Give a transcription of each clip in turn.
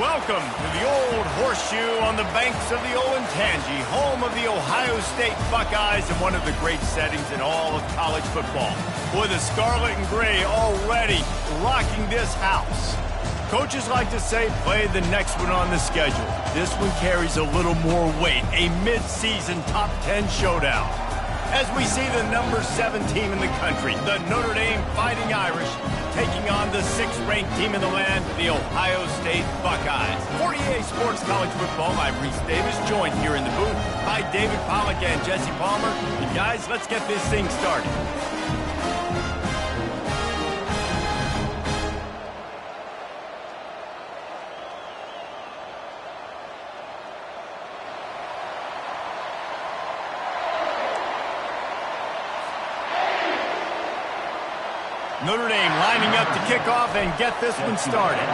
Welcome to the Old Horseshoe on the banks of the Olentangy, home of the Ohio State Buckeyes and one of the great settings in all of college football. Boy, the scarlet and gray already rocking this house. Coaches like to say, play the next one on the schedule. This one carries a little more weight, a mid-season top 10 showdown. As we see the number 7 team in the country, the Notre Dame Fighting Irish, taking on the 6th-ranked team in the land, the Ohio State Buckeyes. 48 Sports College Football, I'm Reese Davis, joined here in the booth by David Pollack and Jesse Palmer. And guys, let's get this thing started. Notre Dame lining up to kick off and get this one started.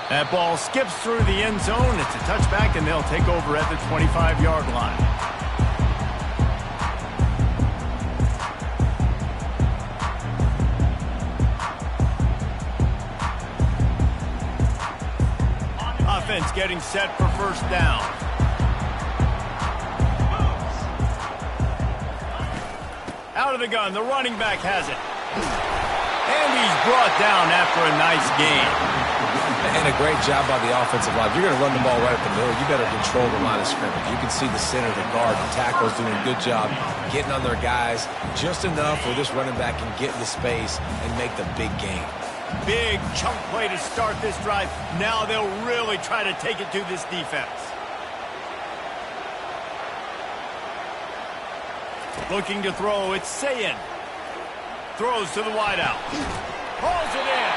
That ball skips through the end zone. It's a touchback, and they'll take over at the 25-yard line. Offense getting set for first down. Out of the gun, the running back has it. And he's brought down after a nice gain. And a great job by the offensive line. If you're going to run the ball right up the middle, you better control the line of scrimmage. You can see the center, the guard, the tackle's doing a good job getting on their guys just enough where this running back can get into space and make the big gain. Big chunk play to start this drive. Now they'll really try to take it to this defense. Looking to throw, it's Sayin. Throws to the wideout. Hauls it in.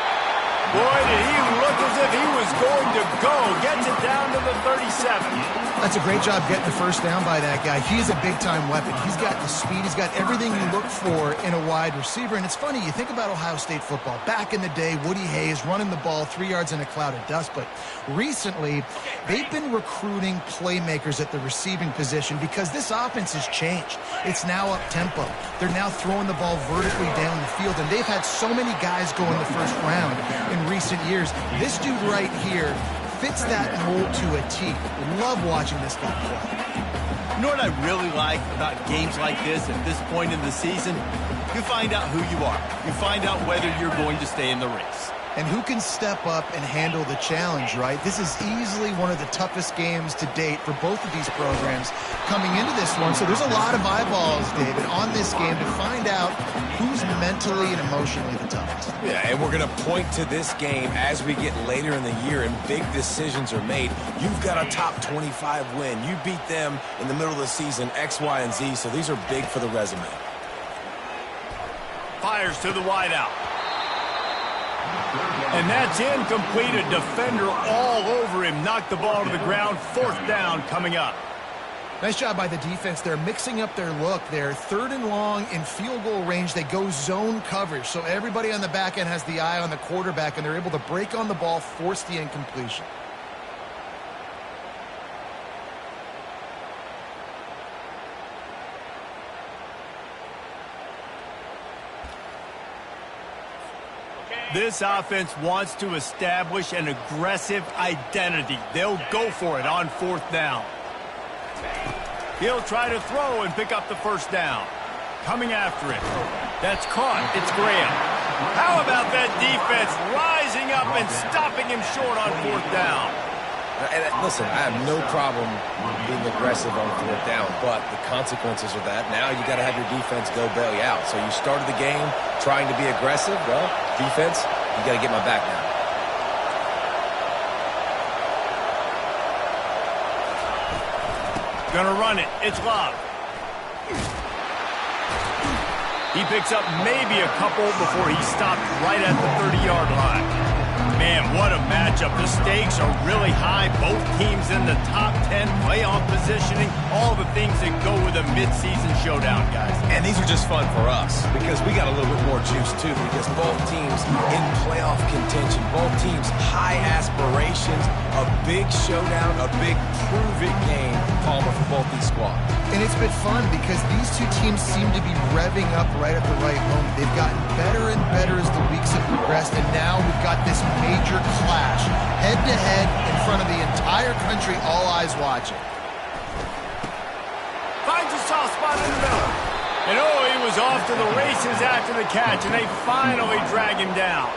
Boy, did he look as if he was going to go. Gets it down to the 37. That's a great job getting the first down by that guy. He is a big-time weapon. He's got the speed. He's got everything you look for in a wide receiver. And it's funny, you think about Ohio State football. Back in the day, Woody Hayes running the ball 3 yards in a cloud of dust. But recently, they've been recruiting playmakers at the receiving position because this offense has changed. It's now up-tempo. They're now throwing the ball vertically down the field. And they've had so many guys go in the first round in recent years. This dude right here fits that mold to a T. Love watching this guy play. You know what I really like about games like this at this point in the season? You find out who you are. You find out whether you're going to stay in the race. And who can step up and handle the challenge, right? This is easily one of the toughest games to date for both of these programs coming into this one. So there's a lot of eyeballs, David, on this game to find out who's mentally and emotionally the toughest. Yeah, and we're going to point to this game as we get later in the year and big decisions are made. You've got a top 25 win. You beat them in the middle of the season, X, Y, and Z, so these are big for the resume. Fires to the wideout. And that's incomplete. A defender all over him. Knocked the ball to the ground. Fourth down coming up. Nice job by the defense. They're mixing up their look. They're 3rd and long in field goal range. They go zone coverage. So everybody on the back end has the eye on the quarterback, and they're able to break on the ball, force the incompletion. This offense wants to establish an aggressive identity. They'll go for it on 4th down. He'll try to throw and pick up the first down. Coming after it. That's caught. It's Graham. How about that defense rising up and stopping him short on 4th down? And listen, I have no problem being aggressive on 4th down, but the consequences of that, now you got to have your defense go bail you out. So you started the game trying to be aggressive. Well, defense, you got to get my back now. Gonna run it. It's Love. He picks up maybe a couple before he stopped right at the 30-yard line. Man, what a matchup. The stakes are really high. Both teams in the top 10 playoff positioning. all the things that go with a mid-season showdown, guys. And these are just fun for us because we got a little bit more juice, too, because both teams in playoff contention, both teams high aspirations, a big showdown, a big prove-it game, Palmer, for both these squads. And it's been fun because these two teams seem to be revving up right at the right moment. They've gotten better and better as the weeks have progressed, and now we've got this major clash, head-to-head in front of the entire country, all eyes watching. Finds a soft spot in the middle. And he was off to the races after the catch, and they finally drag him down.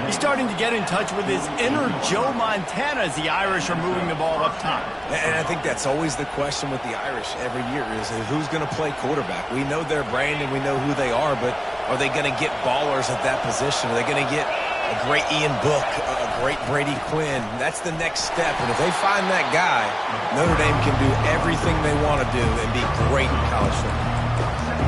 He's starting to get in touch with his inner Joe Montana as the Irish are moving the ball up top. And I think that's always the question with the Irish every year is who's going to play quarterback. We know their brand and we know who they are, but are they going to get ballers at that position? Are they going to get a great Ian Book, a great Brady Quinn? That's the next step. And if they find that guy, Notre Dame can do everything they want to do and be great in college football.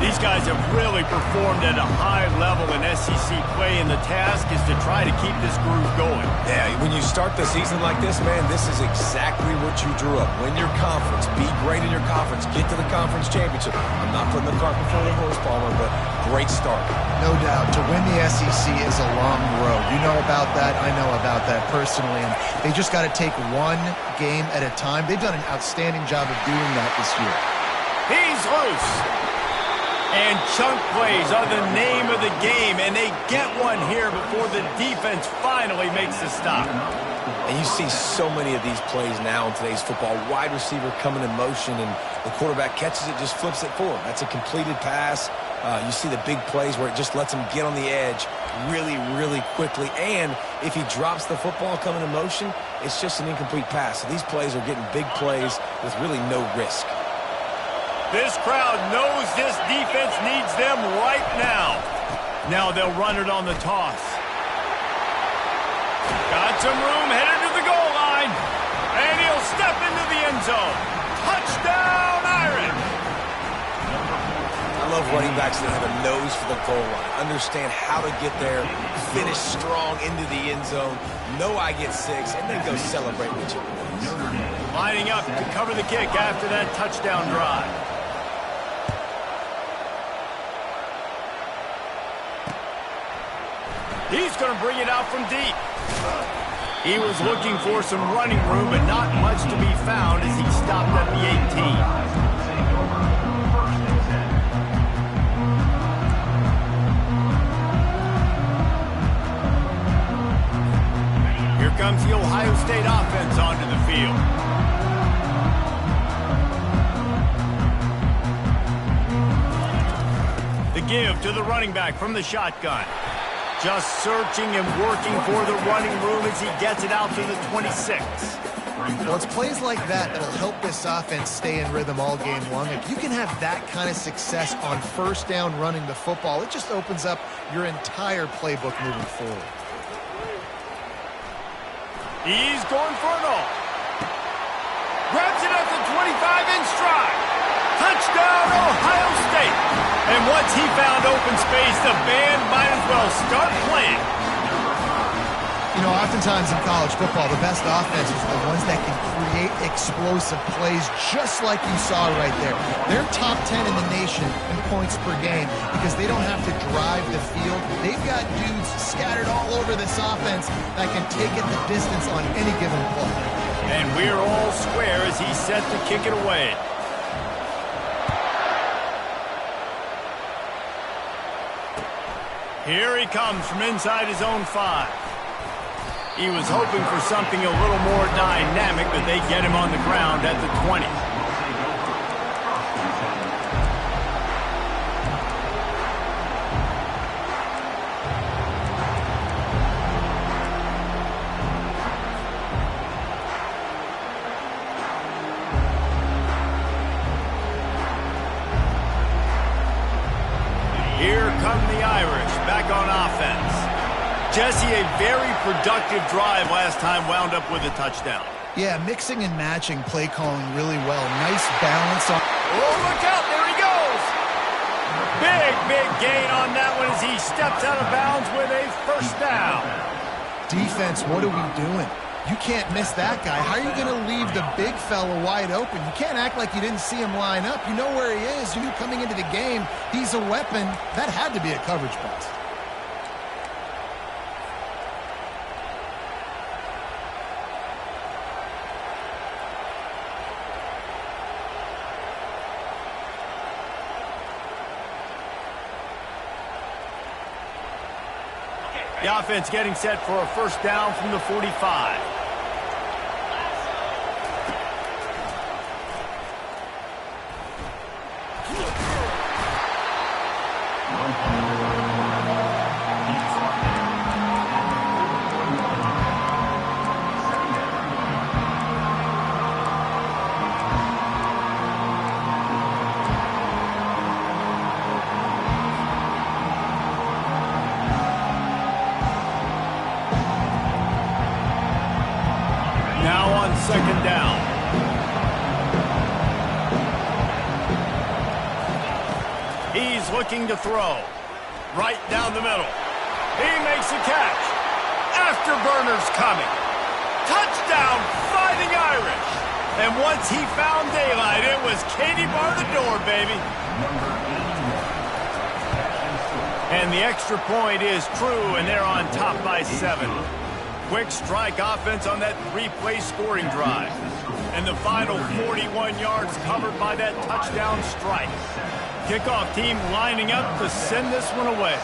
These guys have really performed at a high level in SEC play, and the task is to try to keep this groove going. Yeah, when you start the season like this, man, this is exactly what you drew up. Win your conference, be great in your conference, get to the conference championship. I'm not putting the cart before the horse, Palmer, but great start. No doubt. To win the SEC is a long road. You know about that. I know about that personally. And they just got to take one game at a time. They've done an outstanding job of doing that this year. He's loose. And chunk plays are the name of the game, and they get one here before the defense finally makes the stop. And you see so many of these plays now in today's football. Wide receiver coming in motion, and the quarterback catches it, just flips it forward. That's a completed pass. You see the big plays where it just lets him get on the edge really, really quickly. And if he drops the football coming in motion, it's just an incomplete pass. So these plays are getting big plays with really no risk. This crowd knows this defense needs them right now. Now they'll run it on the toss. Got some room, headed to the goal line. And he'll step into the end zone. Touchdown, Irish! I love running backs that have a nose for the goal line. Understand how to get there, finish strong into the end zone, know I get 6, and then go celebrate with you. Lining up to cover the kick after that touchdown drive. He's going to bring it out from deep. He was looking for some running room, but not much to be found as he stopped at the 18. Here comes the Ohio State offense onto the field. The give to the running back from the shotgun. Just searching and working for the running room as he gets it out to the 26. Well, it's plays like that that'll help this offense stay in rhythm all game long. If you can have that kind of success on first down running the football, it just opens up your entire playbook moving forward. He's going for it all. Grabs it at the 25 in stride. Touchdown, Ohio State. And once he found open space, the band might as well start playing. You know, oftentimes in college football, the best offenses are the ones that can create explosive plays just like you saw right there. They're top 10 in the nation in points per game because they don't have to drive the field. They've got dudes scattered all over this offense that can take it the distance on any given play. And we're all square as he's set to kick it away. Here he comes from inside his own 5. He was hoping for something a little more dynamic, but they get him on the ground at the 20. Here come the Irish back on offense. Jesse, a very productive drive last time wound up with a touchdown. Yeah, mixing and matching play calling really well. Nice balance on. Oh, look out, there he goes. Big gain on that one as he steps out of bounds with a first down. Defense, what are we doing? You can't miss that guy. How are you going to leave the big fella wide open? You can't act like you didn't see him line up. You know where he is. You knew coming into the game he's a weapon. That had to be a coverage pass. The offense getting set for a first down from the 45. Second down. He's looking to throw. Right down the middle. He makes a catch. Afterburner's coming. Touchdown, Fighting Irish. And once he found daylight, it was Katie bar the door, baby. And the extra point is true, and they're on top by 7. Quick strike offense on that 3-play scoring drive. And the final 41 yards covered by that touchdown strike. Kickoff team lining up to send this one away.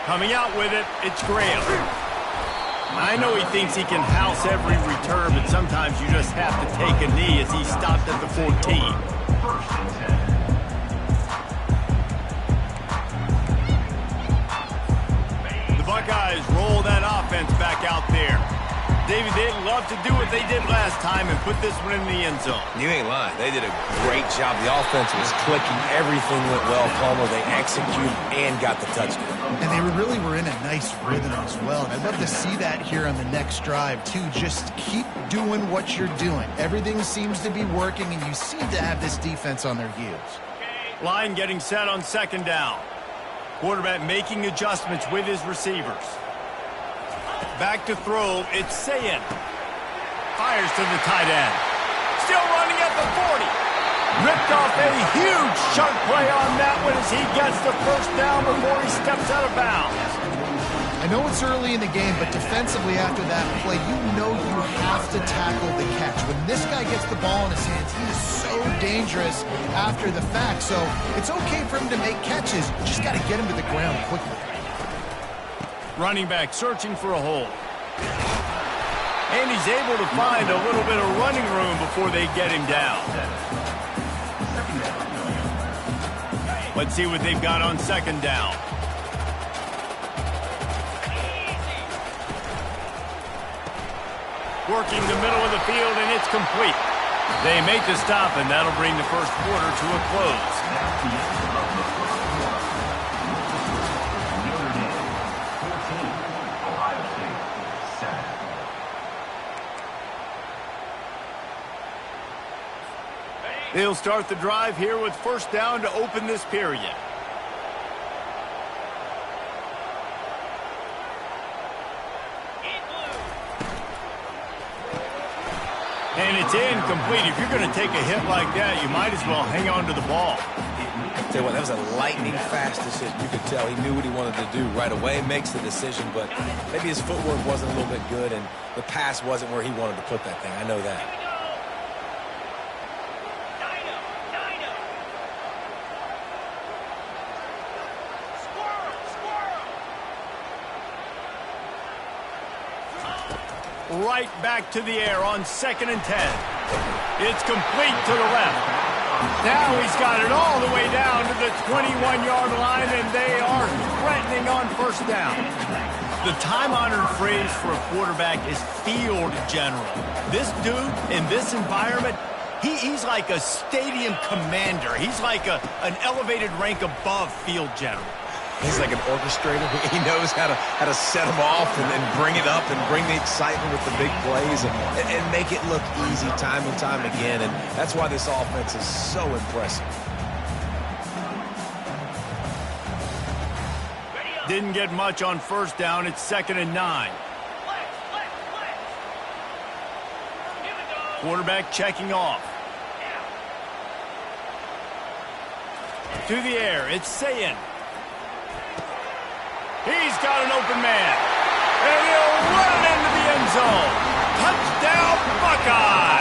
Coming out with it, it's Graham. I know he thinks he can house every return, but sometimes you just have to take a knee as he stopped at the 14. Buckeyes roll that offense back out there. David, they'd love to do what they did last time and put this one in the end zone. You ain't lying. They did a great job. The offense was clicking. Everything went well. Palmer, they executed and got the touchdown. And they really were in a nice rhythm as well. And I'd love to see that here on the next drive, too. Just keep doing what you're doing. Everything seems to be working, and you seem to have this defense on their heels. Line getting set on second down. Quarterback making adjustments with his receivers. Back to throw, it's Sayin. Fires to the tight end. Still running at the 40. Ripped off a huge chunk play on that one as he gets the first down before he steps out of bounds. I know it's early in the game, but defensively after that play, you know you have to tackle the catch. When this guy gets the ball in his hands, he is so dangerous after the fact. So it's okay for him to make catches. You just got to get him to the ground quickly. Running back searching for a hole. And he's able to find a little bit of running room before they get him down. Let's see what they've got on second down. Working the middle of the field, and it's complete. They make the stop, and that'll bring the first quarter to a close. They'll start the drive here with first down to open this period. And it's incomplete. If you're going to take a hit like that, you might as well hang on to the ball. Tell you what, that was a lightning-fast decision. You could tell he knew what he wanted to do right away, makes the decision, but maybe his footwork wasn't a little bit good, and the pass wasn't where he wanted to put that thing. I know that. Right back to the air on 2nd and 10. It's complete to the left. Now he's got it all the way down to the 21-yard line, and they are threatening on first down. The time-honored phrase for a quarterback is field general. This dude in this environment, he's like a stadium commander. He's like an elevated rank above field general. He's like an orchestrator. He knows how to set them off and bring it up and bring the excitement with the big plays and make it look easy time and time again. And that's why this offense is so impressive. Didn't get much on first down. It's 2nd and 9. Quarterback checking off. To the air, it's Sayin. He's got an open man. And he'll run it into the end zone. Touchdown, Buckeyes!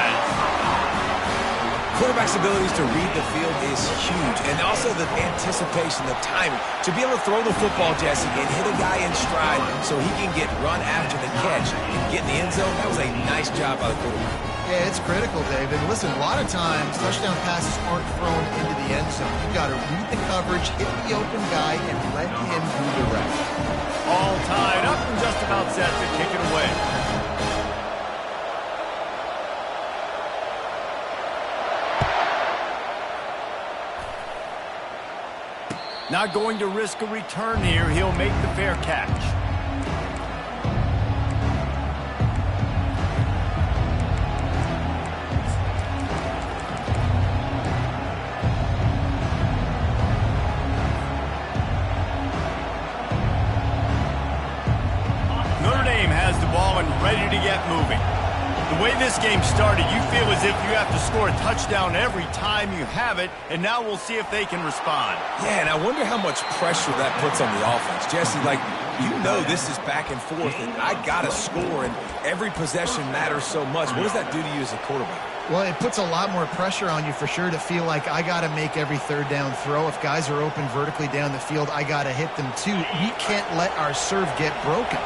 Quarterback's abilities to read the field is huge, and also the anticipation, the timing. To be able to throw the football, Jesse, and hit a guy in stride so he can get run after the catch and get in the end zone, that was a nice job by the quarterback. Yeah, it's critical, David. Listen, a lot of times, touchdown passes aren't thrown into the end zone. You've got to read the coverage, hit the open guy, and let him do the rest. All tied up and just about set to kick it away. Not going to risk a return here. He'll make the fair catch. Notre Dame has the ball and ready to get moving. The way this game started, you feel as if you have to score a touchdown every time you have it, and now we'll see if they can respond. Yeah, and I wonder how much pressure that puts on the offense. Jesse, like, you know this is back and forth, and I got to score, and every possession matters so much. What does that do to you as a quarterback? Well, it puts a lot more pressure on you for sure to feel like I got to make every third down throw. If guys are open vertically down the field, I got to hit them too. We can't let our serve get broken.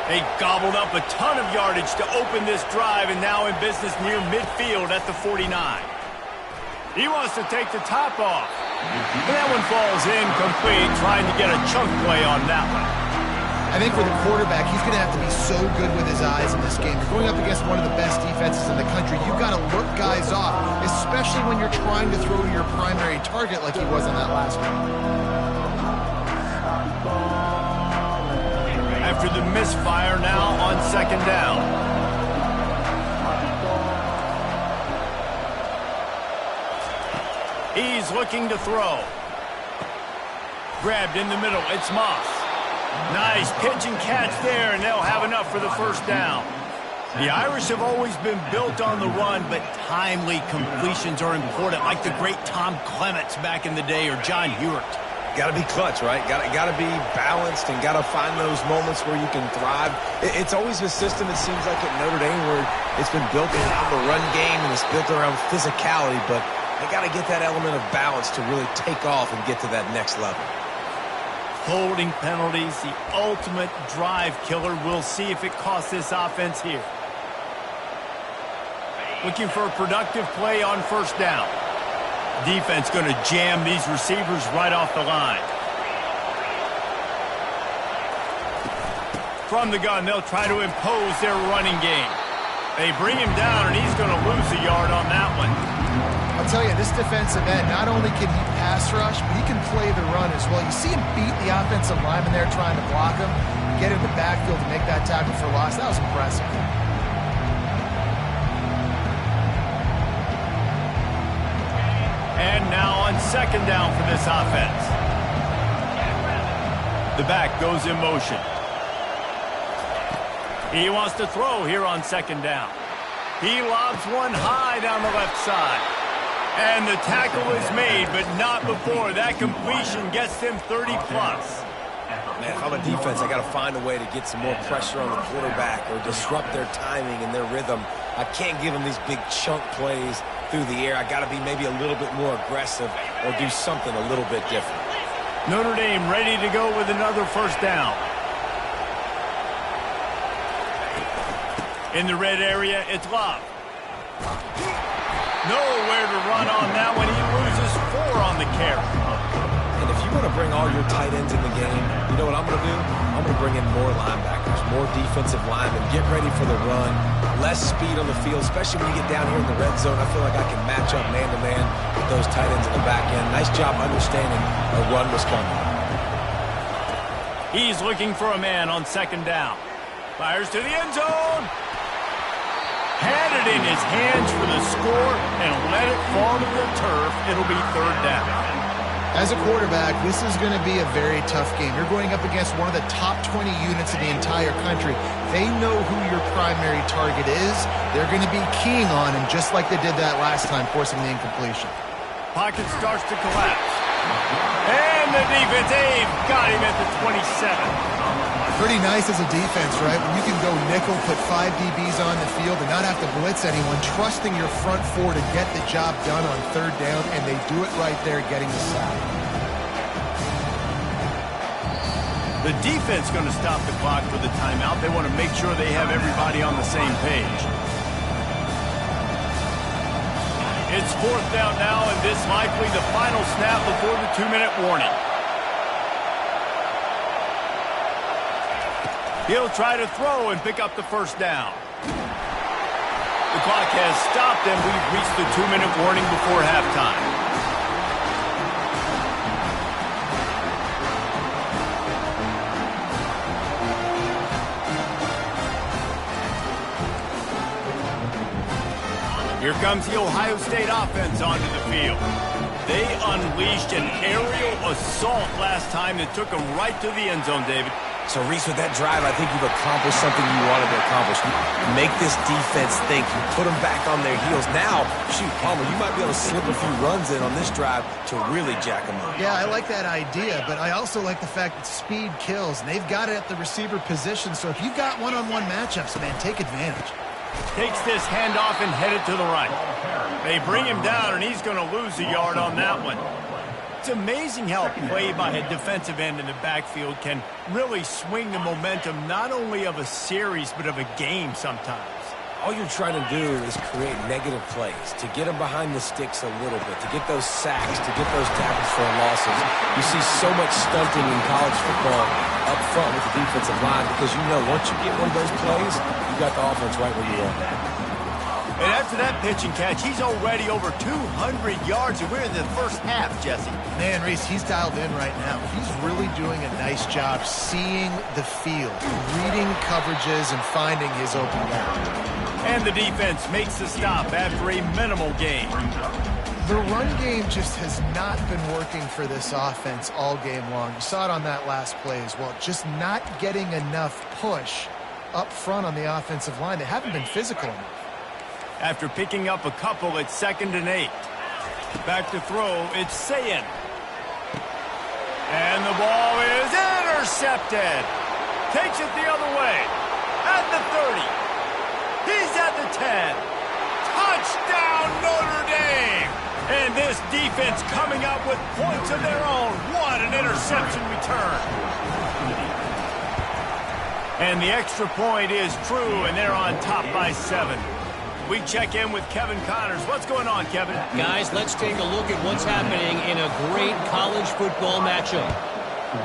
They gobbled up a ton of yardage to open this drive, and now in business near midfield at the 49. He wants to take the top off. And that one falls incomplete, trying to get a chunk play on that one. I think for the quarterback, he's going to have to be so good with his eyes in this game. You're going up against one of the best defenses in the country. You've got to look guys off, especially when you're trying to throw to your primary target like he was on that last one. After the misfire, now on 2nd down. He's looking to throw. Grabbed in the middle, it's Moss. Nice pitch and catch there, and they'll have enough for the first down. The Irish have always been built on the run, but timely completions are important, like the great Tom Clements back in the day or John Hewitt. Got to be clutch, right? Got to be balanced and got to find those moments where you can thrive. It's always a system, it seems like, at Notre Dame where it's been built around the run game and it's built around physicality, but they got to get that element of balance to really take off and get to that next level. Holding penalties, the ultimate drive killer. We'll see if it costs this offense here. Looking for a productive play on first down. Defense going to jam these receivers right off the line. From the gun, they'll try to impose their running game. They bring him down, and he's going to lose a yard on that one. I'll tell you, this defensive end, not only can he pass rush, but he can play the run as well. You see him beat the offensive lineman there trying to block him, get in the backfield to make that tackle for loss. That was impressive. And now on 2nd down for this offense. The back goes in motion. He wants to throw here on 2nd down. He lobs one high down the left side. And the tackle is made, but not before that completion gets them 30-plus. Man, if I'm a defense, I got to find a way to get some more pressure on the quarterback or disrupt their timing and their rhythm. I can't give them these big chunk plays through the air. I got to be maybe a little bit more aggressive or do something a little bit different. Notre Dame ready to go with another first down. In the red area, it's Love. Nowhere to run on that one. He loses 4 on the carry. And if you want to bring all your tight ends in the game, you know what I'm going to do? I'm going to bring in more linebackers, more defensive linemen, get ready for the run, less speed on the field, especially when you get down here in the red zone. I feel like I can match up man-to-man with those tight ends in the back end. Nice job understanding a run was coming. He's looking for a man on 2nd down. Fires to the end zone. Had it in his hands for the score and let it fall to the turf. It'll be 3rd down. As a quarterback, this is going to be a very tough game. You're going up against one of the top 20 units in the entire country. They know who your primary target is. They're going to be keying on him just like they did that last time, forcing the incompletion. Pocket starts to collapse. And the defense, they've got him at the 27. Pretty nice as a defense, right? When you can go nickel, put 5 DBs on the field and not have to blitz anyone, trusting your front four to get the job done on third down, and they do it right there, getting the sack. The defense going to stop the clock for the timeout. They want to make sure they have everybody on the same page. It's fourth down now, and this likely the final snap before the 2-minute warning. He'll try to throw and pick up the first down. The clock has stopped, and we've reached the 2-minute warning before halftime. Here comes the Ohio State offense onto the field. They unleashed an aerial assault last time that took them right to the end zone, David. So, Reese, with that drive, I think you've accomplished something you wanted to accomplish. You make this defense think. You put them back on their heels. Now, shoot, Palmer, you might be able to slip a few runs in on this drive to really jack them up. Yeah, I like that idea, but I also like the fact that speed kills, and they've got it at the receiver position. So if you've got one-on-one matchups, man, take advantage. Takes this handoff and headed to the right. They bring him down, and he's going to lose a yard on that one. It's amazing how a play by a defensive end in the backfield can really swing the momentum not only of a series but of a game sometimes. All you're trying to do is create negative plays, to get them behind the sticks a little bit, to get those sacks, to get those tackles for losses. You see so much stunting in college football up front with the defensive line because you know once you get one of those plays, you got the offense right where you want. And after that pitch and catch, he's already over 200 yards, and we're in the first half, Jesse. Man, Reese, he's dialed in right now. He's really doing a nice job seeing the field, reading coverages, and finding his open guy. And the defense makes the stop after a minimal gain. The run game just has not been working for this offense all game long. You saw it on that last play as well. Just not getting enough push up front on the offensive line. They haven't been physical enough. After picking up a couple at 2nd and 8. Back to throw, it's Sayin. And the ball is intercepted. Takes it the other way. At the 30. He's at the 10. Touchdown, Notre Dame. And this defense coming up with points of their own. What an interception return. And the extra point is true, and they're on top by 7. We check in with Kevin Connors. What's going on, Kevin? Guys, let's take a look at what's happening in a great college football matchup.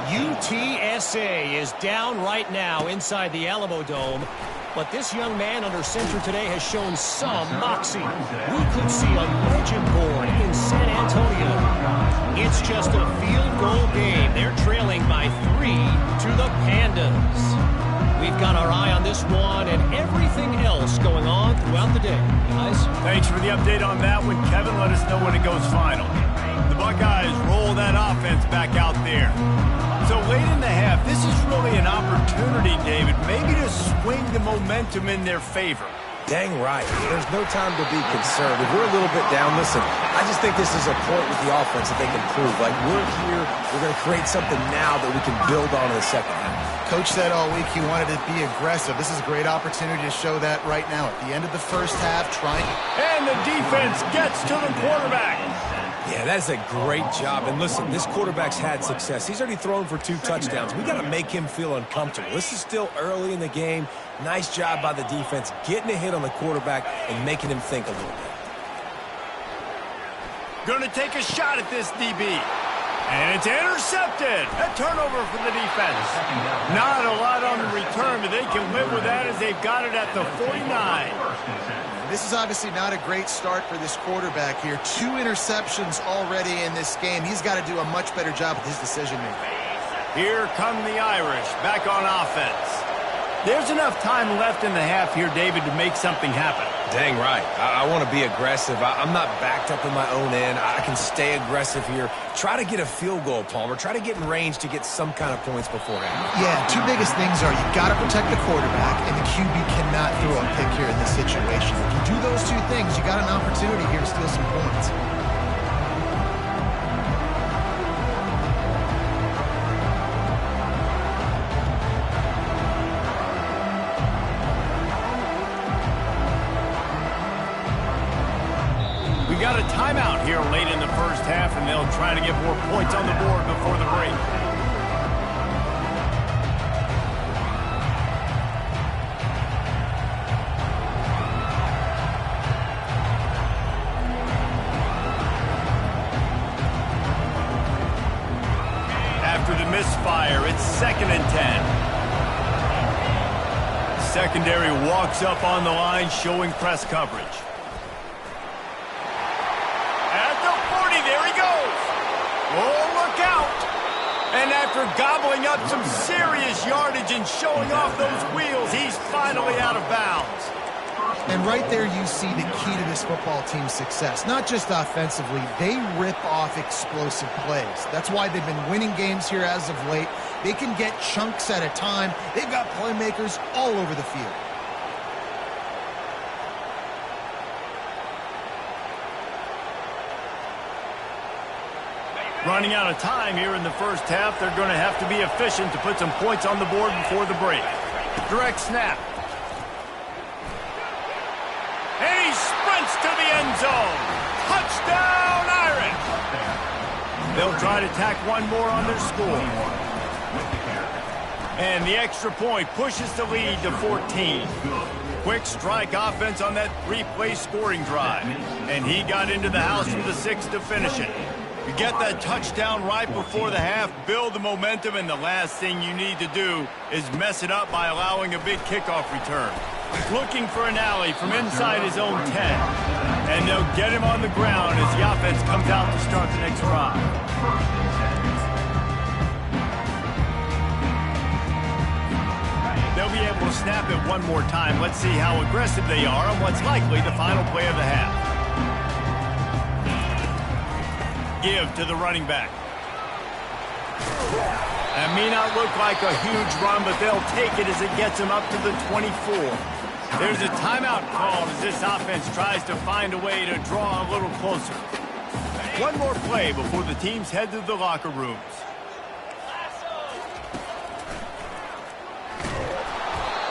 UTSA is down right now inside the Alamo Dome, but this young man under center today has shown some moxie. We could see a legend born in San Antonio. It's just a field goal game. They're trailing by 3 to the Pandas. We've got our eye on this one and everything else going on throughout the day. Guys? Thanks for the update on that one, Kevin. Let us know when it goes final. The Buckeyes roll that offense back out there. So late in the half, this is really an opportunity, David, maybe to swing the momentum in their favor. Dang right. There's no time to be concerned. If we're a little bit down, listen, I just think this is a point with the offense that they can prove. Like, we're here, we're going to create something now that we can build on in the second half. Coach said all week he wanted to be aggressive. This is a great opportunity to show that right now. At the end of the first half, trying. And the defense gets to the quarterback. Yeah, that's a great job. And listen, this quarterback's had success. He's already thrown for 2 touchdowns. We got to make him feel uncomfortable. This is still early in the game. Nice job by the defense, getting a hit on the quarterback and making him think a little bit. Going to take a shot at this DB. And it's intercepted. A turnover for the defense. Not a lot on the return, but they can live with that as they've got it at the 49. This is obviously not a great start for this quarterback here. 2 interceptions already in this game. He's got to do a much better job with his decision-making. Here come the Irish back on offense. There's enough time left in the half here, David, to make something happen. Dang right. I want to be aggressive. I'm not backed up in my own end. I can stay aggressive here. Try to get a field goal, Palmer. Try to get in range to get some kind of points beforehand. Yeah, two biggest things are you got to protect the quarterback, and the QB cannot throw a pick here in this situation. If you do those two things, you got an opportunity here to steal some points. We got a timeout here late in the first half, and they'll try to get more points on the board before the break. After the misfire, it's 2nd and 10. Secondary walks up on the line, showing press coverage. Oh, look out! And after gobbling up some serious yardage and showing off those wheels, he's finally out of bounds. And right there you see the key to this football team's success. Not just offensively, they rip off explosive plays. That's why they've been winning games here as of late. They can get chunks at a time. They've got playmakers all over the field. Running out of time here in the first half, they're going to have to be efficient to put some points on the board before the break. Direct snap. And he sprints to the end zone. Touchdown, Irish! They'll try to tack one more on their score. And the extra point pushes the lead to 14. Quick strike offense on that 3-play scoring drive. And he got into the house with a 6 to finish it. You get that touchdown right before the half, build the momentum, and the last thing you need to do is mess it up by allowing a big kickoff return. Looking for an alley from inside his own 10. And they'll get him on the ground as the offense comes out to start the next drive. They'll be able to snap it one more time. Let's see how aggressive they are on what's likely the final play of the half. Give to the running back. That may not look like a huge run, but they'll take it as it gets him up to the 24. There's a timeout called as this offense tries to find a way to draw a little closer. One more play before the teams head to the locker rooms.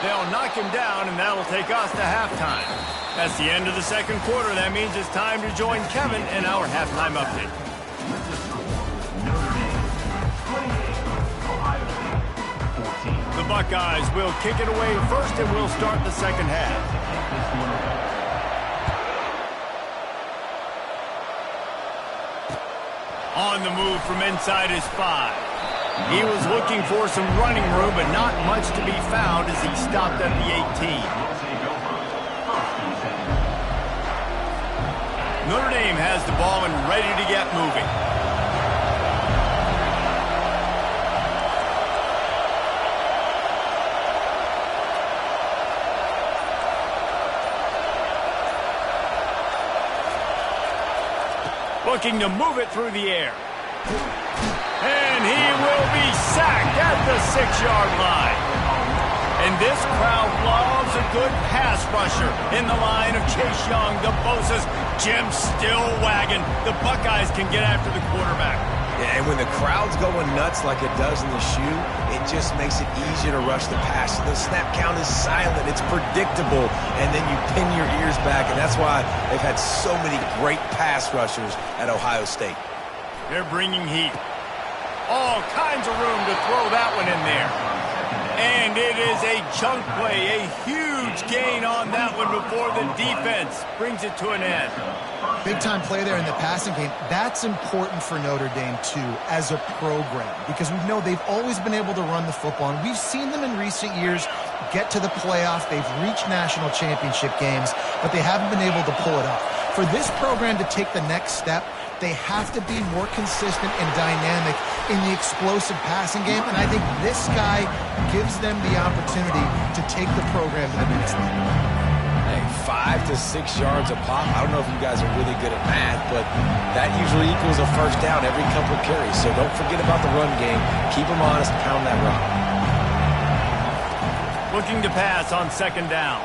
They'll knock him down, and that'll take us to halftime. That's the end of the second quarter. That means it's time to join Kevin in our halftime update. The Buckeyes will kick it away first, and we'll start the second half. On the move from inside his 5. He was looking for some running room, but not much to be found as he stopped at the 18. Notre Dame has the ball and ready to get moving. Looking to move it through the air. And he will be sacked at the 6-yard line. And this crowd loves a good pass rusher in the line of Chase Young, the Bosa's, Jim still wagging. The Buckeyes can get after the quarterback. Yeah, and when the crowd's going nuts like it does in the shoe, it just makes it easier to rush the pass. The snap count is silent. It's predictable. And then you pin your ears back, and that's why they've had so many great pass rushers at Ohio State. They're bringing heat. All kinds of room to throw that one in there. And it is a chunk play, a huge gain on that one before the defense brings it to an end. Big-time play there in the passing game. That's important for Notre Dame, too, as a program, because we know they've always been able to run the football, and we've seen them in recent years get to the playoff. They've reached national championship games, but they haven't been able to pull it off. For this program to take the next step, they have to be more consistent and dynamic in the explosive passing game, and I think this guy gives them the opportunity to take the program to the next level. Hey, 5 to 6 yards a pop. I don't know if you guys are really good at math, but that usually equals a first down every couple of carries. So don't forget about the run game. Keep them honest, pound that rock. Looking to pass on second down.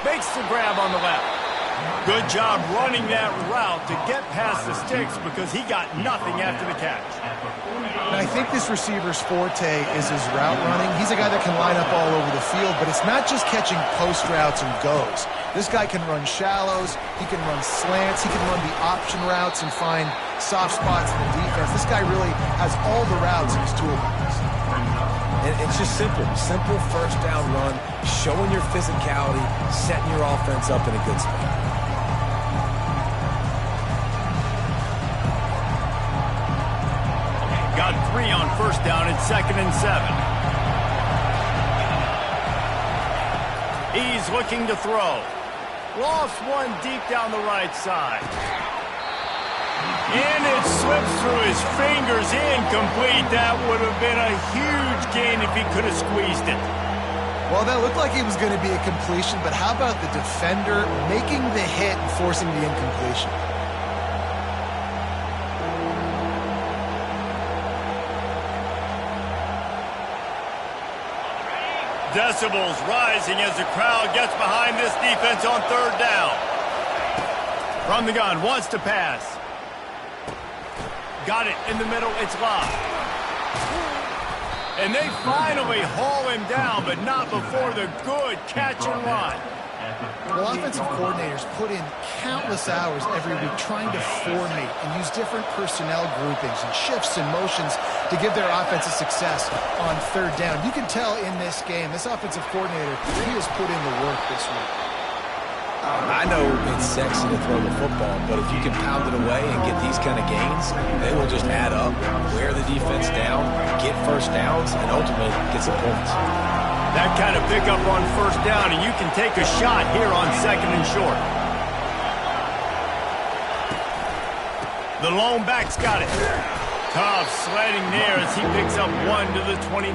Makes the grab on the left. Good job running that route to get past the sticks because he got nothing after the catch. And I think this receiver's forte is his route running. He's a guy that can line up all over the field, but it's not just catching post routes and goes. This guy can run shallows, he can run slants, he can run the option routes and find soft spots in the defense. This guy really has all the routes in his toolbox. And it's just simple first down run, showing your physicality, setting your offense up in a good spot. Got 3 on first down at 2nd and 7. He's looking to throw. Lost one deep down the right side. And it slips through his fingers, incomplete. That would have been a huge gain if he could have squeezed it. Well, that looked like it was going to be a completion, but how about the defender making the hit and forcing the incompletion? Decibels rising as the crowd gets behind this defense on third down. From the gun, wants to pass. Got it in the middle, it's live. And they finally haul him down, but not before the good catch and run. Well, offensive coordinators put in countless hours every week trying to formate and use different personnel groupings and shifts and motions to give their offensive success on third down. You can tell in this game, this offensive coordinator, he has put in the work this week. I know it's sexy to throw the football, but if you can pound it away and get these kind of gains, they will just add up, wear the defense down, get first downs, and ultimately get some points. That kind of pickup on first down, and you can take a shot here on 2nd and short. The lone back's got it. Tough sledding there as he picks up 1 to the 29.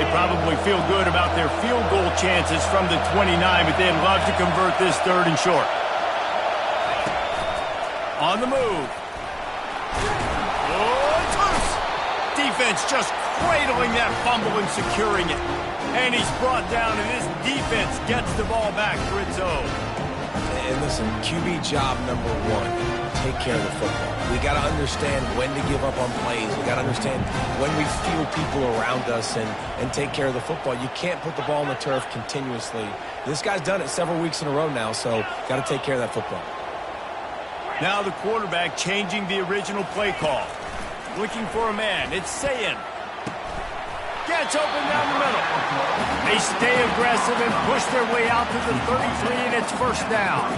They probably feel good about their field goal chances from the 29, but they'd love to convert this 3rd and short. On the move. Oh, toss! Defense just cradling that fumble and securing it. And he's brought down, and this defense gets the ball back for its own. And listen, QB job number 1, take care of the football. We got to understand when to give up on plays. We got to understand when we feel people around us and take care of the football. You can't put the ball on the turf continuously. This guy's done it several weeks in a row now, so got to take care of that football. Now the quarterback changing the original play call. Looking for a man. It's Sayin. Gets open down the middle. They stay aggressive and push their way out to the 33, and it's first down.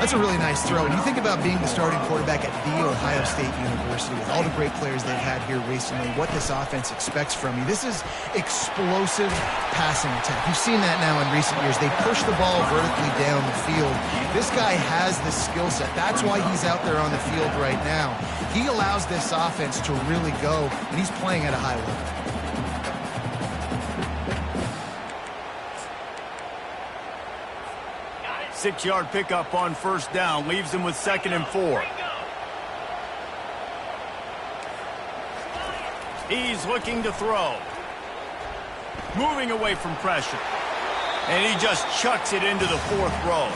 That's a really nice throw. And you think about being the starting quarterback at The Ohio State University with all the great players they've had here recently, what this offense expects from you. This is explosive passing attack. You've seen that now in recent years. They push the ball vertically down the field. This guy has the skill set. That's why he's out there on the field right now. He allows this offense to really go, and he's playing at a high level. Six-yard pickup on first down. Leaves him with 2nd and 4. He's looking to throw. Moving away from pressure. And he just chucks it into the 4th row.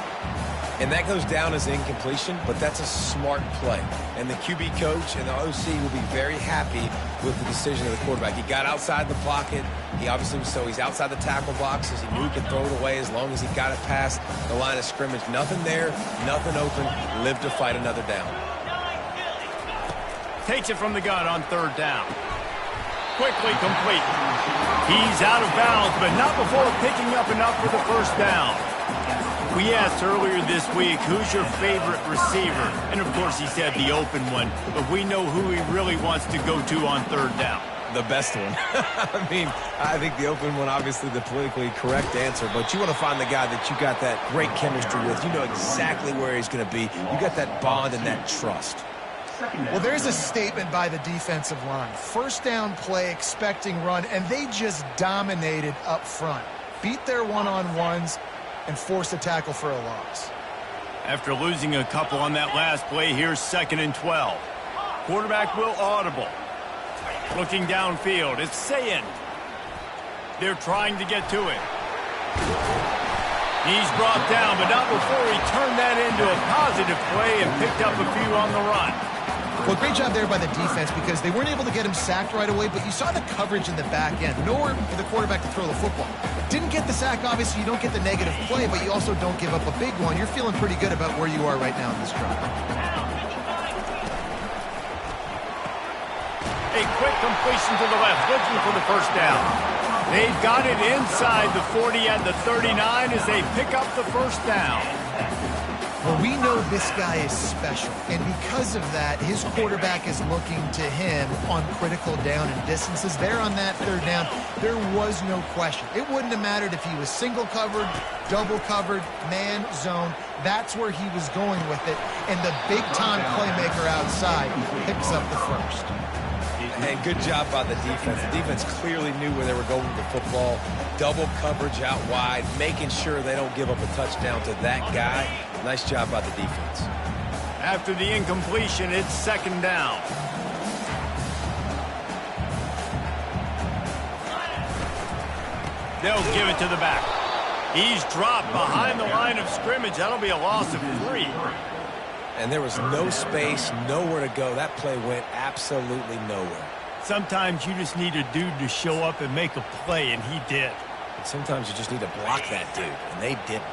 And that goes down as an incompletion, but that's a smart play. And the QB coach and the OC will be very happy with the decision of the quarterback. He got outside the pocket. He obviously was he's outside the tackle boxes. He knew he could throw it away as long as he got it past the line of scrimmage. Nothing there, nothing open. Lived to fight another down. Takes it from the gun on 3rd down. Quickly complete. He's out of bounds, but not before picking up enough for the first down. We asked earlier this week, who's your favorite receiver? And, of course, he said the open one. But we know who he really wants to go to on 3rd down. The best one. I mean, I think the open one, obviously the politically correct answer. But you want to find the guy that you got that great chemistry with. You know exactly where he's going to be. You got that bond and that trust. Well, there's a statement by the defensive line. First down play, expecting run, and they just dominated up front. Beat their one-on-ones and forced a tackle for a loss. After losing a couple on that last play, here's 2nd and 12. Quarterback will audible. Looking downfield, it's Sayin. They're trying to get to it. He's brought down, but not before he turned that into a positive play and picked up a few on the run. Well, great job there by the defense because they weren't able to get him sacked right away, but you saw the coverage in the back end. Nowhere for the quarterback to throw the football. Didn't get the sack, obviously. You don't get the negative play, but you also don't give up a big one. You're feeling pretty good about where you are right now in this drive. A quick completion to the left, looking for the first down. They've got it inside the 40 at the 39 as they pick up the first down. Well, we know this guy is special, and because of that, his quarterback is looking to him on critical down and distances. There on that 3rd down, there was no question. It wouldn't have mattered if he was single covered, double covered, man, zone. That's where he was going with it, and the big-time playmaker outside picks up the first. And good job by the defense. The defense clearly knew where they were going with the football. Double coverage out wide, making sure they don't give up a touchdown to that guy. Nice job by the defense. After the incompletion, it's 2nd down. They'll give it to the back. He's dropped behind the line of scrimmage. That'll be a loss of 3. And there was no space, nowhere to go. That play went absolutely nowhere. Sometimes you just need a dude to show up and make a play, and he did. And sometimes you just need to block that dude, and they didn't.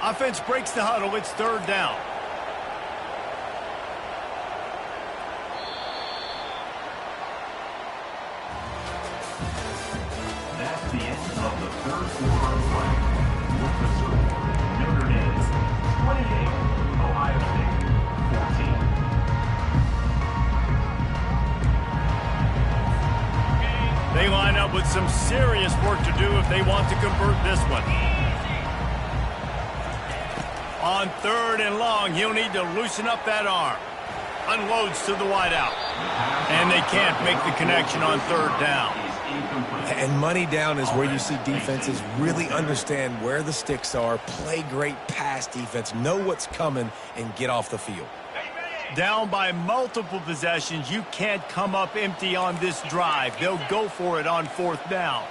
Offense breaks the huddle. It's 3rd down. That's the end of the 3rd quarter of play. With the score, Notre Dame 28, Ohio State 14. They line up with some serious work to do if they want to convert this one. On 3rd and long, he'll need to loosen up that arm. Unloads to the wideout. And they can't make the connection on 3rd down. And money down is where you see defenses really understand where the sticks are, play great pass defense, know what's coming, and get off the field. Down by multiple possessions, you can't come up empty on this drive. They'll go for it on 4th down.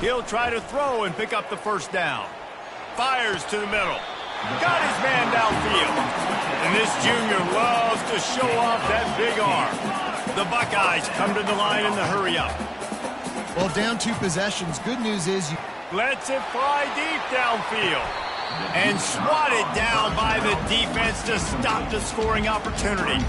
He'll try to throw and pick up the first down. Fires to the middle. Got his man downfield. And this junior loves to show off that big arm. The Buckeyes come to the line in the hurry-up. Well, down 2 possessions. Good news is you Lets it fly deep downfield. And swatted down by the defense to stop the scoring opportunity.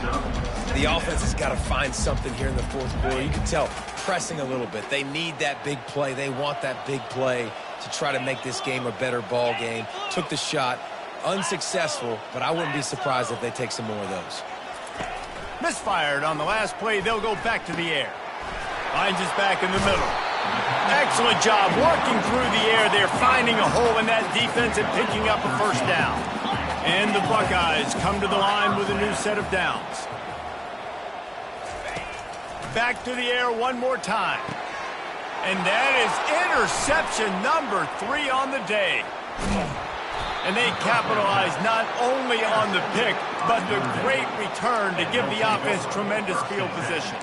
The offense has got to find something here in the 4th quarter. You can tell, pressing a little bit. They need that big play. They want that big play to try to make this game a better ball game. Took the shot. Unsuccessful, but I wouldn't be surprised if they take some more of those. Misfired on the last play. They'll go back to the air. Finds his back in the middle. Excellent job working through the air. They're finding a hole in that defense and picking up a first down. And the Buckeyes come to the line with a new set of downs. Back to the air one more time. And that is interception number 3 on the day. And they capitalize not only on the pick, but the great return to give the offense tremendous field position.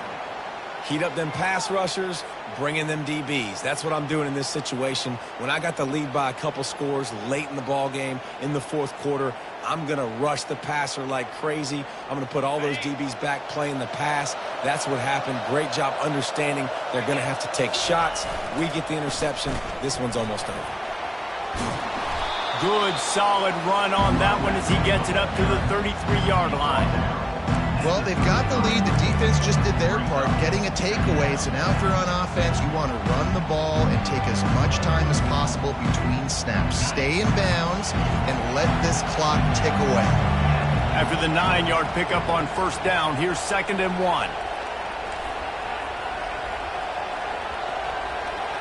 Heat up them pass rushers, bring in them DBs. That's what I'm doing in this situation. When I got the lead by a couple scores late in the ball game, in the 4th quarter, I'm going to rush the passer like crazy. I'm going to put all those DBs back playing the pass. That's what happened. Great job understanding they're going to have to take shots. We get the interception. This one's almost over. Good, solid run on that one as he gets it up to the 33-yard line. Well, they've got the lead. The defense just did their part, getting a takeaway. So now if you're on offense, you want to run the ball and take as much time as possible between snaps. Stay in bounds and let this clock tick away. After the 9-yard pickup on 1st down, here's 2nd and 1.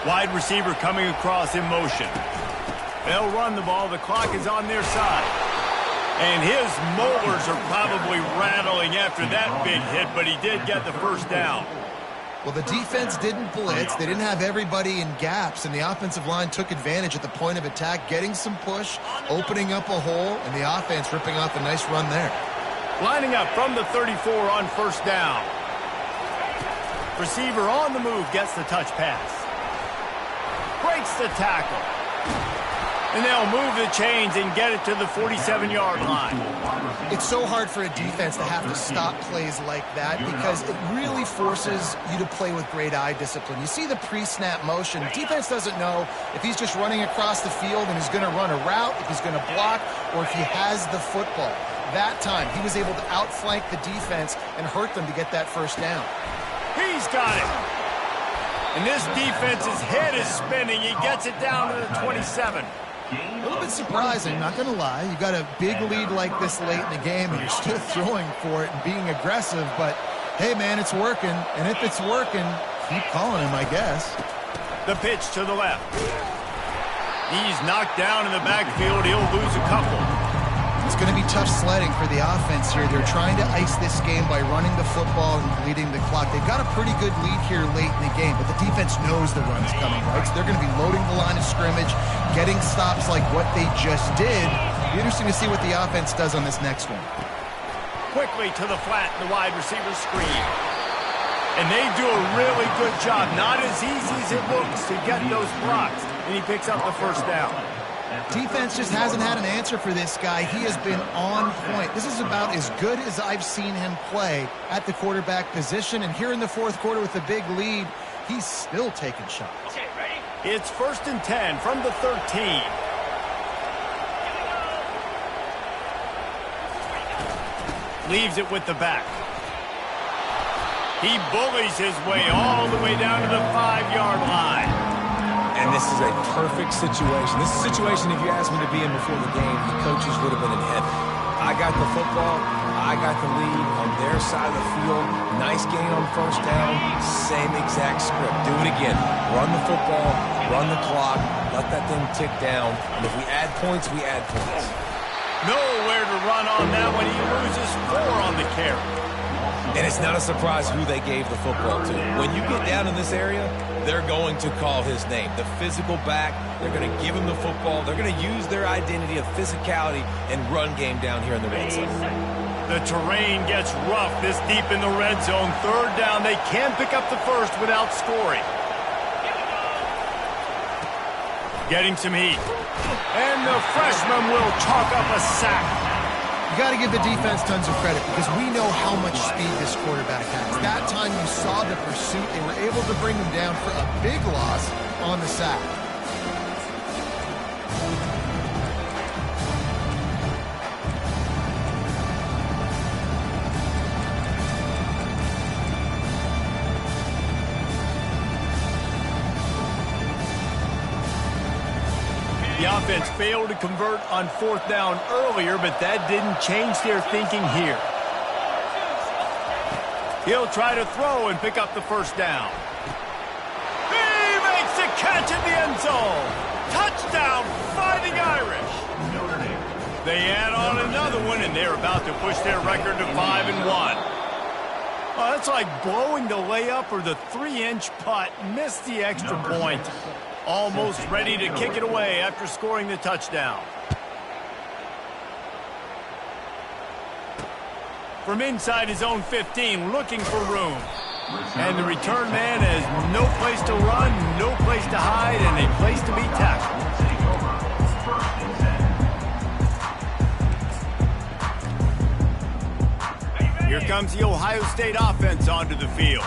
Wide receiver coming across in motion. They'll run the ball. The clock is on their side. And his molars are probably rattling after that big hit, but he did get the first down. Well, the defense didn't blitz. They didn't have everybody in gaps, and the offensive line took advantage at the point of attack, getting some push, opening up a hole, and the offense ripping off a nice run there. Lining up from the 34 on first down. Receiver on the move gets the touch pass. Breaks the tackle. And they'll move the chains and get it to the 47-yard line. It's so hard for a defense to have to stop plays like that because it really forces you to play with great eye discipline. You see the pre-snap motion. Defense doesn't know if he's just running across the field and he's going to run a route, if he's going to block, or if he has the football. That time, he was able to outflank the defense and hurt them to get that first down. He's got it. And this defense's head is spinning. He gets it down to the 27. A little bit surprising, not going to lie. You got a big lead like this late in the game, and you're still throwing for it and being aggressive. But, hey, man, it's working. And if it's working, keep calling him, I guess. The pitch to the left. He's knocked down in the backfield. He'll lose a couple. It's going to be tough sledding for the offense here. They're trying to ice this game by running the football and bleeding the clock. They've got a pretty good lead here late in the game, but the defense knows the run's coming, right? So they're going to be loading the line of scrimmage, getting stops like what they just did. It'll be interesting to see what the offense does on this next one. Quickly to the flat, the wide receiver screen. And they do a really good job. Not as easy as it looks to get those blocks. And he picks up the first down. Defense just hasn't had an answer for this guy. He has been on point. This is about as good as I've seen him play at the quarterback position. And here in the fourth quarter with a big lead, he's still taking shots. Okay, ready? It's 1st and 10 from the 13. Leaves it with the back. He bullies his way all the way down to the 5-yard line. And this is a perfect situation. This is a situation, if you asked me to be in before the game, the coaches would have been in heaven. I got the football. I got the lead on their side of the field. Nice gain on first down. Same exact script. Do it again. Run the football. Run the clock. Let that thing tick down. And if we add points, we add points. Nowhere to run on that one. He loses 4 on the carry. And it's not a surprise who they gave the football to. When you get down in this area, they're going to call his name. The physical back, they're going to give him the football. They're going to use their identity of physicality and run game down here in the red zone. The terrain gets rough this deep in the red zone. 3rd down, they can pick up the first without scoring. Getting some heat. And the freshman will chalk up a sack. You got to give the defense tons of credit because we know how much speed this quarterback has. That time you saw the pursuit. They were able to bring him down for a big loss on the sack. The offense failed to convert on 4th down earlier, but that didn't change their thinking here. He'll try to throw and pick up the first down. He makes a catch in the end zone. Touchdown, Fighting Irish. They add on another one, and they're about to push their record to 5-1. Oh, that's like blowing the layup or the 3-inch putt. Missed the extra point. Almost ready to kick it away after scoring the touchdown. From inside his own 15, looking for room. And the return man has no place to run, no place to hide, and a place to be tackled. Here comes the Ohio State offense onto the field.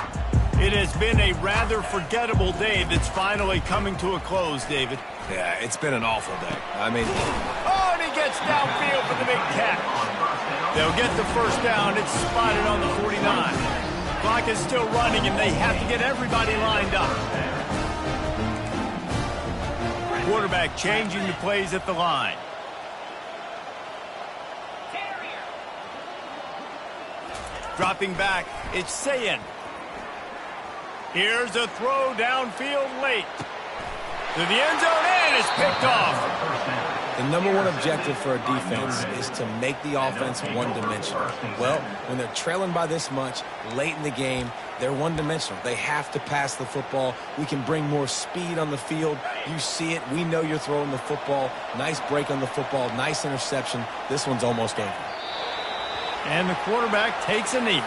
It has been a rather forgettable day that's finally coming to a close, David. Yeah, it's been an awful day. I mean... Oh, and he gets downfield for the big catch. They'll get the first down. It's spotted on the 49. Clock is still running, and they have to get everybody lined up. Quarterback changing the plays at the line. Dropping back, it's Sayin. Here's a throw downfield late. To the end zone, and and it's picked off. The number one objective for a defense is to make the offense one-dimensional. Well, when they're trailing by this much late in the game, they're one-dimensional. They have to pass the football. We can bring more speed on the field. You see it. We know you're throwing the football. Nice break on the football. Nice interception. This one's almost over. And the quarterback takes a knee.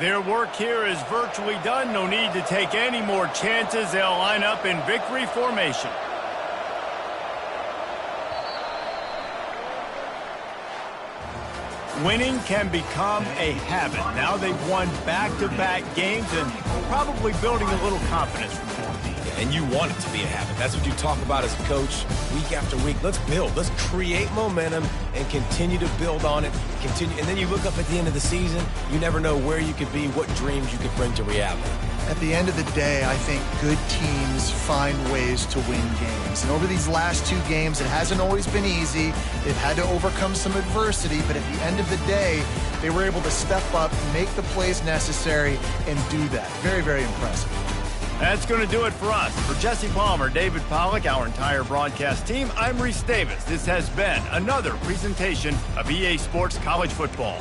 Their work here is virtually done. No need to take any more chances. They'll line up in victory formation. Winning can become a habit. Now they've won back-to-back games and probably building a little confidence from there. And you want it to be a habit. That's what you talk about as a coach week after week. Let's build. Let's create momentum and continue to build on it. And then you look up at the end of the season, you never know where you could be, what dreams you could bring to reality. At the end of the day, I think good teams find ways to win games. And over these last two games, it hasn't always been easy. They've had to overcome some adversity, but at the end of the day, they were able to step up, make the plays necessary, and do that. Very, very impressive. That's going to do it for us. For Jesse Palmer, David Pollack, our entire broadcast team, I'm Reese Davis. This has been another presentation of EA Sports College Football.